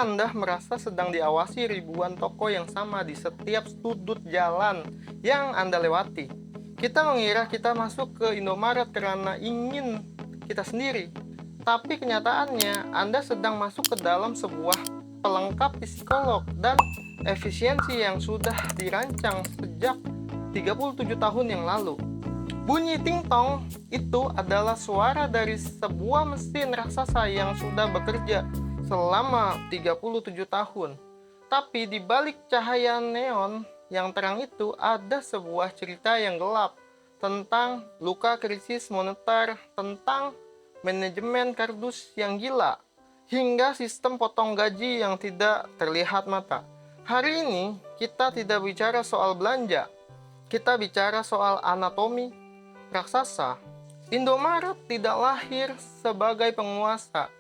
Anda merasa sedang diawasi ribuan toko yang sama di setiap sudut jalan yang Anda lewati. Kita mengira kita masuk ke Indomaret karena ingin kita sendiri. Tapi kenyataannya, Anda sedang masuk ke dalam sebuah pelengkap psikolog dan efisiensi yang sudah dirancang sejak 37 tahun yang lalu. Bunyi ting-tong itu adalah suara dari sebuah mesin raksasa yang sudah bekerja selama 37 tahun. Tapi di balik cahaya neon yang terang itu ada sebuah cerita yang gelap tentang luka krisis moneter, tentang manajemen kardus yang gila, hingga sistem potong gaji yang tidak terlihat mata. Hari ini kita tidak bicara soal belanja, kita bicara soal anatomi raksasa. Indomaret tidak lahir sebagai penguasa.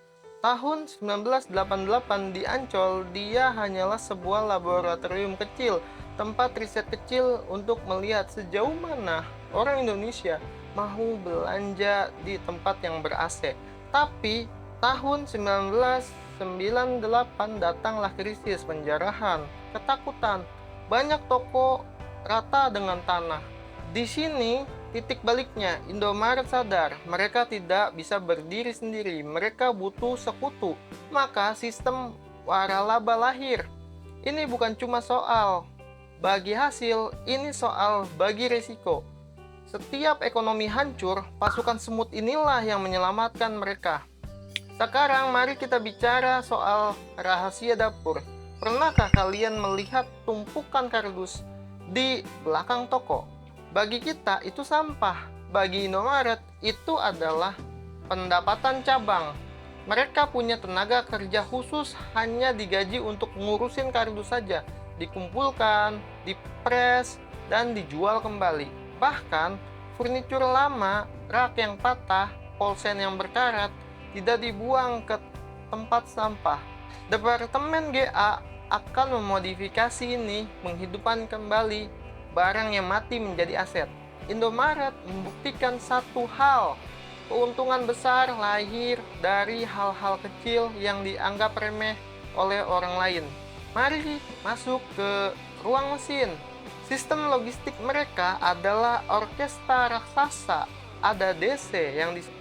Tahun 1988 di Ancol, dia hanyalah sebuah laboratorium kecil, tempat riset kecil untuk melihat sejauh mana orang Indonesia mau belanja di tempat yang ber-AC. Tapi tahun 1998 datanglah krisis penjarahan, ketakutan. Banyak toko rata dengan tanah. Di sini titik baliknya, Indomaret sadar mereka tidak bisa berdiri sendiri, mereka butuh sekutu. Maka sistem waralaba lahir. Ini bukan cuma soal bagi hasil, ini soal bagi resiko. Setiap ekonomi hancur, pasukan semut inilah yang menyelamatkan mereka. Sekarang mari kita bicara soal rahasia dapur. Pernahkah kalian melihat tumpukan kardus di belakang toko? Bagi kita itu sampah, bagi Indomaret itu adalah pendapatan cabang. Mereka punya tenaga kerja khusus hanya digaji untuk ngurusin kardus saja, dikumpulkan, dipres, dan dijual kembali. Bahkan, furnitur lama, rak yang patah, polsen yang berkarat, tidak dibuang ke tempat sampah. Departemen GA akan memodifikasi ini, menghidupkan kembali barang yang mati menjadi aset. Indomaret membuktikan satu hal, keuntungan besar lahir dari hal-hal kecil yang dianggap remeh oleh orang lain. Mari masuk ke ruang mesin. Sistem logistik mereka adalah orkestra raksasa. Ada DC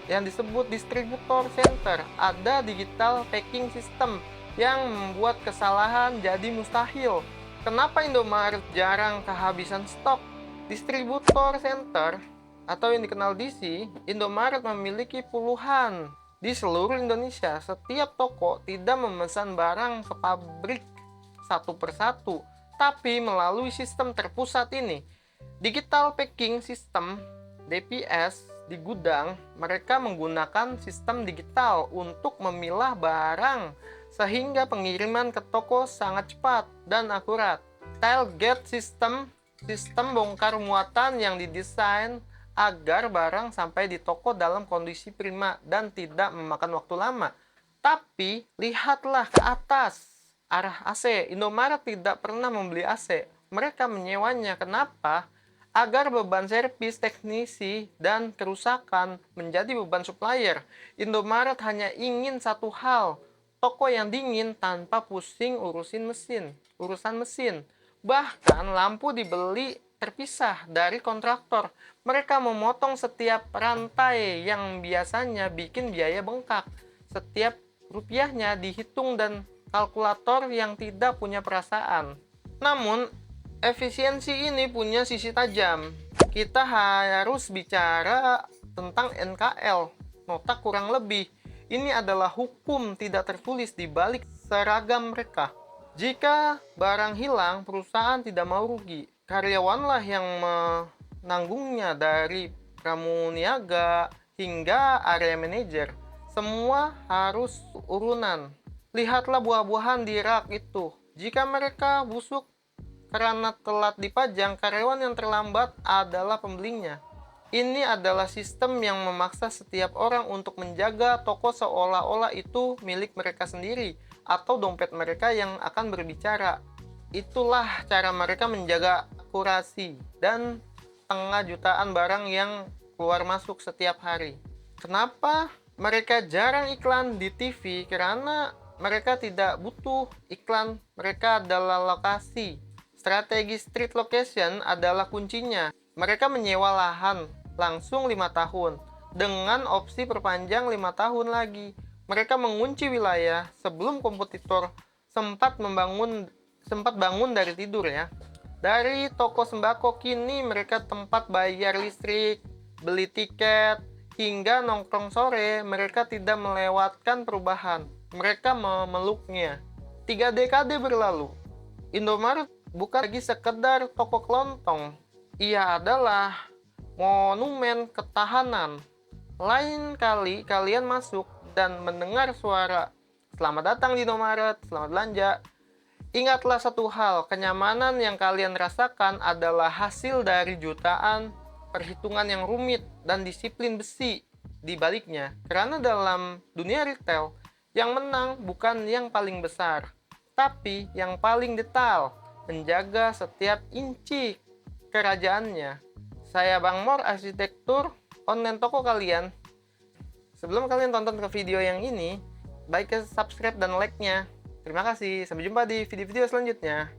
yang disebut distributor center, ada digital packing system yang membuat kesalahan jadi mustahil. Kenapa Indomaret jarang kehabisan stok? Distributor center atau yang dikenal DC, Indomaret memiliki puluhan di seluruh Indonesia. Setiap toko tidak memesan barang ke pabrik satu persatu, tapi melalui sistem terpusat ini. Digital Packing System (DPS) di gudang, mereka menggunakan sistem digital untuk memilah barang sehingga pengiriman ke toko sangat cepat dan akurat. Tailgate System, sistem bongkar muatan yang didesain agar barang sampai di toko dalam kondisi prima dan tidak memakan waktu lama. Tapi lihatlah ke atas, arah AC. Indomaret tidak pernah membeli AC. Mereka menyewanya. Kenapa? Agar beban servis, teknisi, dan kerusakan menjadi beban supplier. Indomaret hanya ingin satu hal, toko yang dingin tanpa pusing urusan mesin. Bahkan lampu dibeli terpisah dari kontraktor. Mereka memotong setiap rantai yang biasanya bikin biaya bengkak. Setiap rupiahnya dihitung dan kalkulator yang tidak punya perasaan. Namun, efisiensi ini punya sisi tajam. Kita harus bicara tentang NKL, nota kurang lebih. Ini adalah hukum tidak tertulis di balik seragam mereka. Jika barang hilang, perusahaan tidak mau rugi. Karyawanlah yang menanggungnya, dari pramuniaga hingga area manajer. Semua harus urunan. Lihatlah buah-buahan di rak itu. Jika mereka busuk karena telat dipajang, karyawan yang terlambat adalah pembelinya. Ini adalah sistem yang memaksa setiap orang untuk menjaga toko seolah-olah itu milik mereka sendiri atau dompet mereka yang akan berbicara. Itulah cara mereka menjaga akurasi dan setengah jutaan barang yang keluar masuk setiap hari. Kenapa mereka jarang iklan di TV? Karena mereka tidak butuh iklan, mereka adalah lokasi. Strategi street location adalah kuncinya. Mereka menyewa lahan langsung 5 tahun dengan opsi perpanjang 5 tahun lagi. Mereka mengunci wilayah sebelum kompetitor sempat bangun dari tidur ya. Dari toko sembako kini mereka tempat bayar listrik, beli tiket, hingga nongkrong sore. Mereka tidak melewatkan perubahan, mereka memeluknya. 3 dekade berlalu, Indomaret bukan lagi sekedar toko kelontong. Ia adalah monumen ketahanan. Lain kali kalian masuk dan mendengar suara "Selamat datang di Indomaret, selamat belanja", ingatlah satu hal, kenyamanan yang kalian rasakan adalah hasil dari jutaan perhitungan yang rumit dan disiplin besi di baliknya. Karena dalam dunia retail, yang menang bukan yang paling besar, tapi yang paling detail, menjaga setiap inci kerajaannya. Saya Bang Mor, arsitektur online toko kalian. Sebelum kalian tonton ke video yang ini, baik subscribe dan like-nya. Terima kasih, sampai jumpa di video-video selanjutnya.